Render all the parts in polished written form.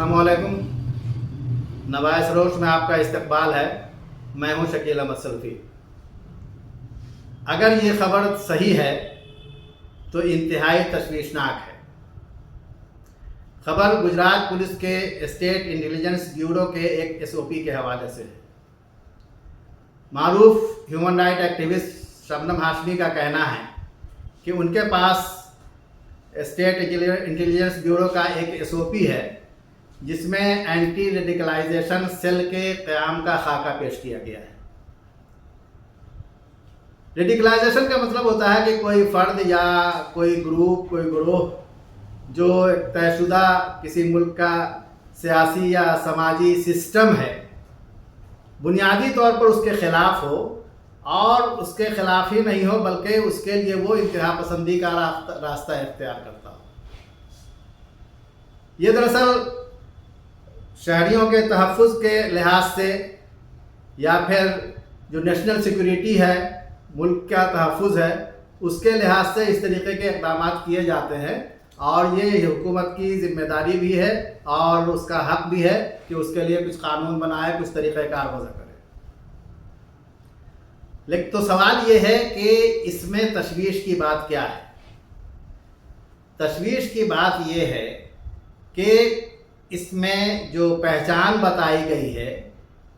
अस्सलामुअलैकुम। नवाए सरोश में आपका इस्तकबाल है। मैं हूं शकील अहमद सल्फी। अगर ये ख़बर सही है तो इंतहाई तशवीशनाक है। ख़बर गुजरात पुलिस के स्टेट इंटेलिजेंस ब्यूरो के एक SOP के हवाले से है। मारूफ human right activist Shabnam Hashmi का कहना है कि उनके पास स्टेट इंटेलिजेंस ब्यूरो का एक SOP है जिसमें एंटी रेडिकलाइजेशन सेल के क़याम का खाका पेश किया गया है। रेडिकलाइजेशन का मतलब होता है कि कोई फ़र्द या कोई ग्रुप, कोई ग्रोह जो तयशुदा किसी मुल्क का सियासी या समाजी सिस्टम है, बुनियादी तौर पर उसके ख़िलाफ़ हो और उसके ख़िलाफ़ ही नहीं हो बल्कि उसके लिए वो इंतहा पसंदी का रास्ता इख्तियार करता हो। ये दरअसल शहरियों के तहफ़्फ़ुज़ के लिहाज से या फिर जो नेशनल सिक्योरिटी है, मुल्क का तहफ़्फ़ुज़ है, उसके लिहाज से इस तरीके के इक़दाम किए जाते हैं और ये हुकूमत की ज़िम्मेदारी भी है और उसका हक़ भी है कि उसके लिए कुछ कानून बनाए, कुछ तरीक़ेकार वज़ा करे। लेकिन तो सवाल ये है कि इसमें तशवीश की बात क्या है? तशवीश की बात ये है कि इसमें जो पहचान बताई गई है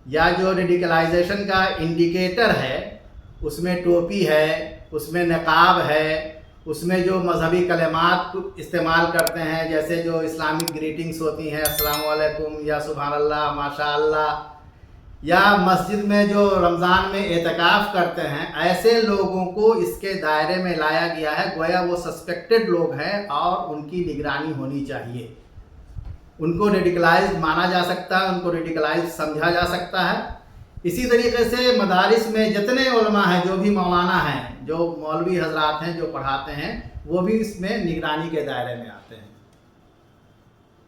या जो रेडिकलाइजेशन का इंडिकेटर है, उसमें टोपी है, उसमें नकाब है, उसमें जो मजहबी कलमात इस्तेमाल करते हैं, जैसे जो इस्लामिक ग्रीटिंग्स होती हैं, अस्सलाम वालेकुम या सुभान अल्लाह, माशा अल्लाह, या मस्जिद में जो रमज़ान में एतकाफ़ करते हैं, ऐसे लोगों को इसके दायरे में लाया गया है। गोया वो सस्पेक्टेड लोग हैं और उनकी निगरानी होनी चाहिए। उनको रेडिकलाइज माना जा सकता है, उनको रेडिकलाइज समझा जा सकता है। इसी तरीके से मदारिस में जितने उलमा हैं, जो भी मौलाना हैं, जो मौलवी हजरात हैं, जो पढ़ाते हैं, वो भी इसमें निगरानी के दायरे में आते हैं।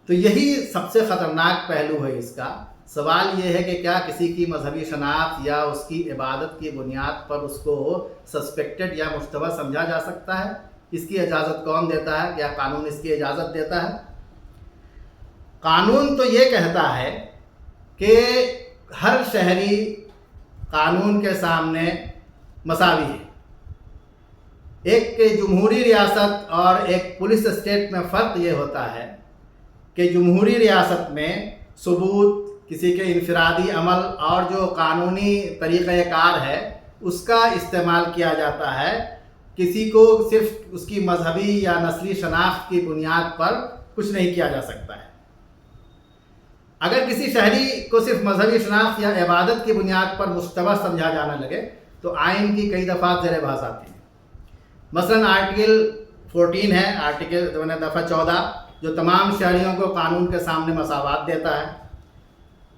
तो यही सबसे ख़तरनाक पहलू है इसका। सवाल ये है कि क्या किसी की मजहबी शनाख्त या उसकी इबादत की बुनियाद पर उसको सस्पेक्टेड या मुश्तबह समझा जा सकता है? इसकी इजाज़त कौन देता है? क्या कानून इसकी इजाज़त देता है? कानून तो ये कहता है कि हर शहरी कानून के सामने मसावी है। एक जमहूरी रियासत और एक पुलिस स्टेट में फ़र्क ये होता है कि जमहूरी रियासत में सबूत, किसी के इनफरादी अमल और जो कानूनी तरीक़ेकार है उसका इस्तेमाल किया जाता है। किसी को सिर्फ उसकी मजहबी या नस्ली शनाख्त की बुनियाद पर कुछ नहीं किया जा सकता है। अगर किसी शहरी को सिर्फ मजहबी शनाख्त या इबादत की बुनियाद पर मुश्तबह समझा जाने लगे तो आइन की कई दफ़ा ज़ेर बहस आती है। मसलन आर्टिकल 14 है, आर्टिकल दफ़ा 14, जो तमाम शहरियों को कानून के सामने मसावत देता है।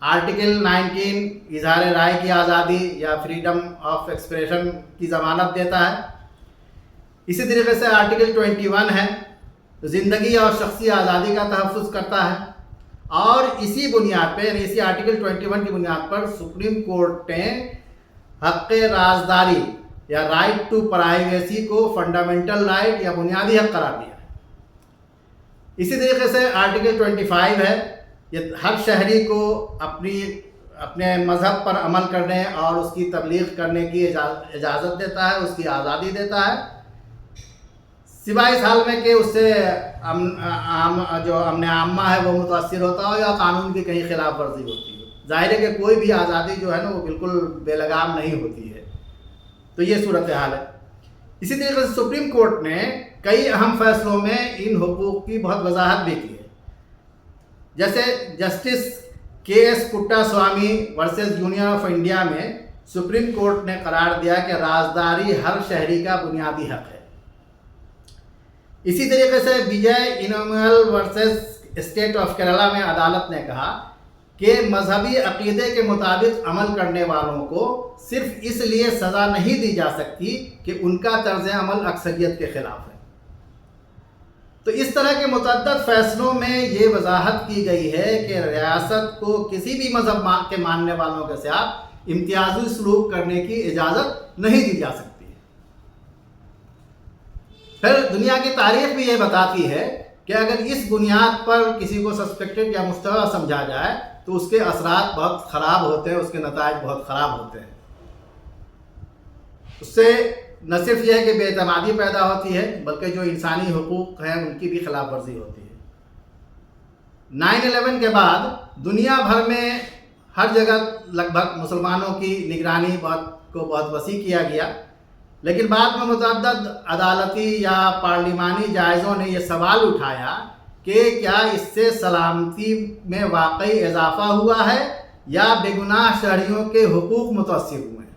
आर्टिकल 19 इज़हार राय की आज़ादी या फ्रीडम ऑफ एक्सप्रेशन की ज़मानत देता है। इसी तरीके से आर्टिकल 21 है, तो ज़िंदगी और शख्सी आज़ादी का तहफ़्फ़ुज़ करता है। और इसी बुनियाद पे, यानी इसी आर्टिकल 21 की बुनियाद पर सुप्रीम कोर्ट ने हक़ राज़दारी या राइट टू प्राइवेसी को फंडामेंटल राइट या बुनियादी हक़ करार दिया है। इसी तरीके से आर्टिकल 25 है, ये हर शहरी को अपने मज़हब पर अमल करने और उसकी तबलीग करने की इजाज़त देता है, उसकी आज़ादी देता है, सिवाय इस हाल में कि उससे जो अमन आम्मा है वो मुतासिर होता हो या कानून की कहीं खिलाफ वर्जी होती हो। ज़ाहिर है कि कोई भी आज़ादी जो है ना वो बिल्कुल बेलगाम नहीं होती है। तो ये सूरत हाल है। इसी तरीके से सुप्रीम कोर्ट ने कई अहम फैसलों में इन हुकूक़ की बहुत वजाहत भी की है। जैसे justice KS Puttaswamy versus union of India में सुप्रीम कोर्ट ने करार दिया कि राजदारी हर शहरी का बुनियादी हक़ है। इसी तरीके से विजय इनोमुअल वर्सेस स्टेट ऑफ केरला में अदालत ने कहा कि मजहबी अक़ीदे के मुताबिक अमल करने वालों को सिर्फ इसलिए सज़ा नहीं दी जा सकती कि उनका तर्ज़ अमल अक्सरियत के ख़िलाफ़ है। तो इस तरह के मुतअद्दिद फ़ैसलों में ये वजाहत की गई है कि रियासत को किसी भी मज़हब के मानने वालों के साथ इम्तियाज़ी सलूक करने की इजाज़त नहीं दी जा सकती है। फिर दुनिया की तारीख भी ये बताती है کہ اگر اس بنیاد پر کسی کو سسپیکٹڈ یا مشتبہ سمجھا جائے تو اس کے اثرات بہت خراب ہوتے ہیں، اس کے نتائج بہت خراب ہوتے ہیں۔ اس سے نہ صرف یہ ہے کہ بے اعتمادی پیدا ہوتی ہے، بلکہ جو انسانی حقوق ہیں ان کی بھی خلاف ورزی ہوتی ہے۔ 9/11 کے بعد دنیا بھر میں ہر جگہ لگ بھگ مسلمانوں کی نگرانی بہت وسیع کیا گیا، لیکن بعد میں متعدد عدالتی یا پارلیمانی جائزوں نے یہ سوال اٹھایا کہ کیا اس سے سلامتی میں واقعی اضافہ ہوا ہے یا بے گناہ شہریوں کے حقوق متاثر ہوئے ہیں۔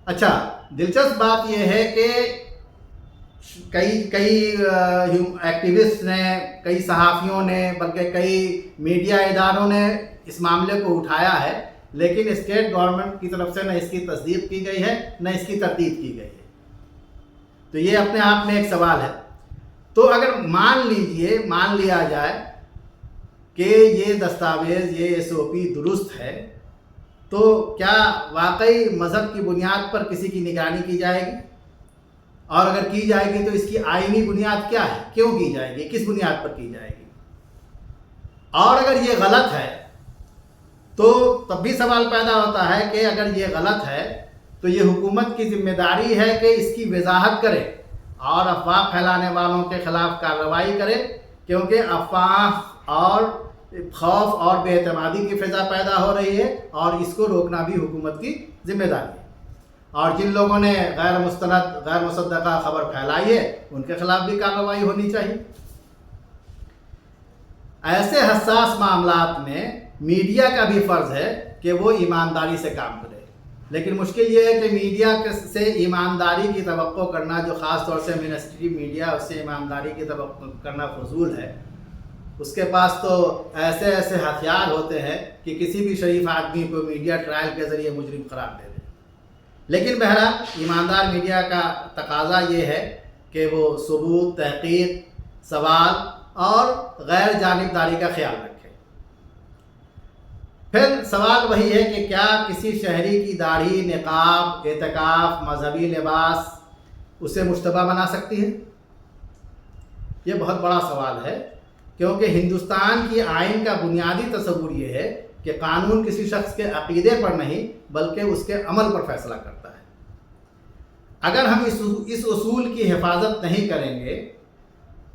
اچھا، دلچسپ بات یہ ہے کہ کئی ایکٹیوسٹ نے، کئی صحافیوں نے، بلکہ کئی میڈیا اداروں نے اس معاملے کو اٹھایا ہے، لیکن اسٹیٹ گورنمنٹ کی طرف سے نہ اس کی تصدیق کی گئی ہے نہ اس کی تردید کی گئی ہے۔ تو یہ اپنے آپ میں ایک سوال ہے۔ تو اگر مان لیا جائے کہ یہ دستاویز، یہ SOP درست ہے، تو کیا واقعی مذہب کی بنیاد پر کسی کی نگرانی کی جائے گی؟ اور اگر کی جائے گی تو اس کی آئینی بنیاد کیا ہے؟ کیوں کی جائے گی؟ کس بنیاد پر کی جائے گی؟ اور اگر یہ غلط ہے تو تب بھی سوال پیدا ہوتا ہے کہ اگر یہ غلط ہے تو یہ حکومت کی ذمہ داری ہے کہ اس کی وضاحت کرے اور افواہ پھیلانے والوں کے خلاف کارروائی کرے، کیونکہ افواہ اور خوف اور بے اعتمادی کی فضا پیدا ہو رہی ہے، اور اس کو روکنا بھی حکومت کی ذمہ داری ہے۔ اور جن لوگوں نے غیر مستند، غیر مصدقہ خبر پھیلائی ہے ان کے خلاف بھی کارروائی ہونی چاہیے۔ ایسے حساس معاملات میں میڈیا کا بھی فرض ہے کہ وہ ایمانداری سے کام کرے، لیکن مشکل یہ ہے کہ میڈیا سے ایمانداری کی توقع کرنا، جو خاص طور سے منسٹری میڈیا، اس سے ایمانداری کی توقع کرنا فضول ہے۔ اس کے پاس تو ایسے ہتھیار ہوتے ہیں کہ کسی بھی شریف آدمی کو میڈیا ٹرائل کے ذریعے مجرم قرار دے دے۔ لیکن بہرحال ایماندار میڈیا کا تقاضا یہ ہے کہ وہ ثبوت، تحقیق، سوال اور غیر جانبداری کا خیال رکھے۔ پھر سوال وہی ہے کہ کیا کسی شہری کی داڑھی، نقاب، اعتکاف، مذہبی لباس اسے مشتبہ بنا سکتی ہے؟ یہ بہت بڑا سوال ہے، کیونکہ ہندوستان کی آئین کا بنیادی تصور یہ ہے کہ قانون کسی شخص کے عقیدے پر نہیں بلکہ اس کے عمل پر فیصلہ کرتا ہے۔ اگر ہم اس اصول کی حفاظت نہیں کریں گے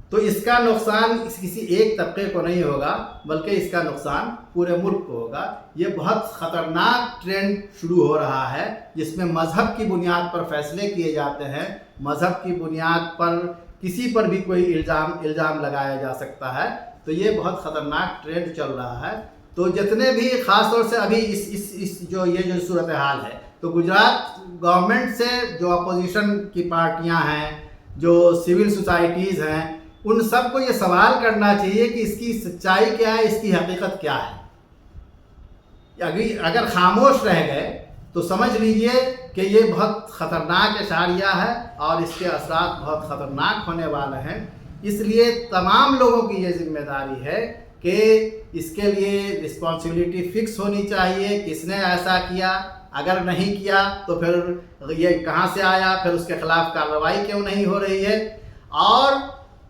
تو اس کا نقصان کسی ایک طبقے کو نہیں ہوگا بلکہ اس کا نقصان پورے ملک کو ہوگا۔ یہ بہت خطرناک ٹرینڈ شروع ہو رہا ہے جس میں مذہب کی بنیاد پر فیصلے کیے جاتے ہیں، مذہب کی بنیاد پر کسی پر بھی کوئی الزام لگایا جا سکتا ہے۔ تو یہ بہت خطرناک ٹرینڈ چل رہا ہے۔ تو جتنے بھی خاص طور سے ابھی اس جو صورتحال ہے، تو گجرات گورنمنٹ سے جو اپوزیشن کی پارٹیاں ہیں، جو سول سوسائٹیز ہیں، ان سب کو یہ سوال کرنا چاہیے کہ اس کی سچائی کیا ہے، اس کی حقیقت کیا ہے۔ اگر خاموش رہ گئے تو سمجھ لیجئے کہ یہ بہت خطرناک اشاریہ ہے اور اس کے اثرات بہت خطرناک ہونے والے ہیں۔ اس لیے تمام لوگوں کی یہ ذمہ داری ہے کہ اس کے لیے رسپانسبلٹی فکس ہونی چاہیے، کس نے ایسا کیا، اگر نہیں کیا تو پھر یہ کہاں سے آیا، پھر اس کے خلاف کارروائی کیوں نہیں ہو رہی ہے۔ اور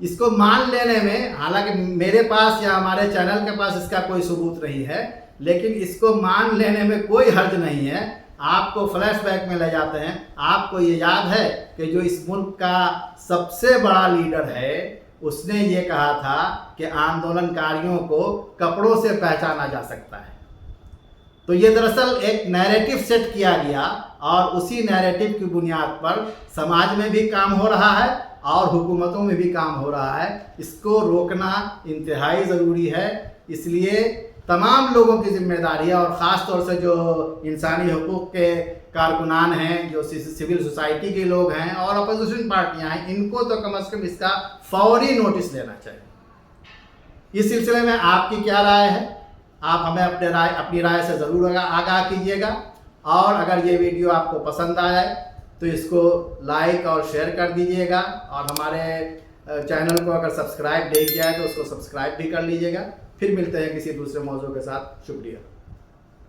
اس کو مان لینے میں، حالانکہ میرے پاس یا ہمارے چینل کے پاس اس کا کوئی ثبوت نہیں ہے، لیکن اس کو مان لینے میں کوئی حرج نہیں ہے۔ آپ کو فلیش بیک میں لے جاتے ہیں۔ آپ کو یہ یاد ہے کہ جو اس ملک کا سب سے بڑا لیڈر ہے، اس نے یہ کہا تھا کہ آندولن کاریوں کو کپڑوں سے پہچانا جا سکتا ہے۔ تو یہ دراصل ایک نیریٹو سیٹ کیا گیا اور اسی نیریٹو کی بنیاد پر سماج میں بھی کام ہو رہا ہے اور حکومتوں میں بھی کام ہو رہا ہے۔ اس کو روکنا انتہائی ضروری ہے۔ اس لیے تمام لوگوں کی ذمہ داری ہے، اور خاص طور سے جو انسانی حقوق کے کارکنان ہیں، جو سول سوسائٹی کے لوگ ہیں اور اپوزیشن پارٹیاں ہیں، ان کو تو کم از کم اس کا فوری نوٹس لینا چاہیے۔ اس سلسلے میں آپ کی کیا رائے ہے؟ آپ ہمیں اپنی رائے سے ضرور آگاہ کیجیے گا، اور اگر یہ ویڈیو آپ کو پسند آیا ہے تو اس کو لائک اور شیئر کر دیجیے گا، اور ہمارے چینل کو اگر سبسکرائب نہیں کیا ہے تو اس کو سبسکرائب بھی کر لیجیے گا۔ پھر ملتے ہیں کسی دوسرے موضوع کے ساتھ۔ شکریہ۔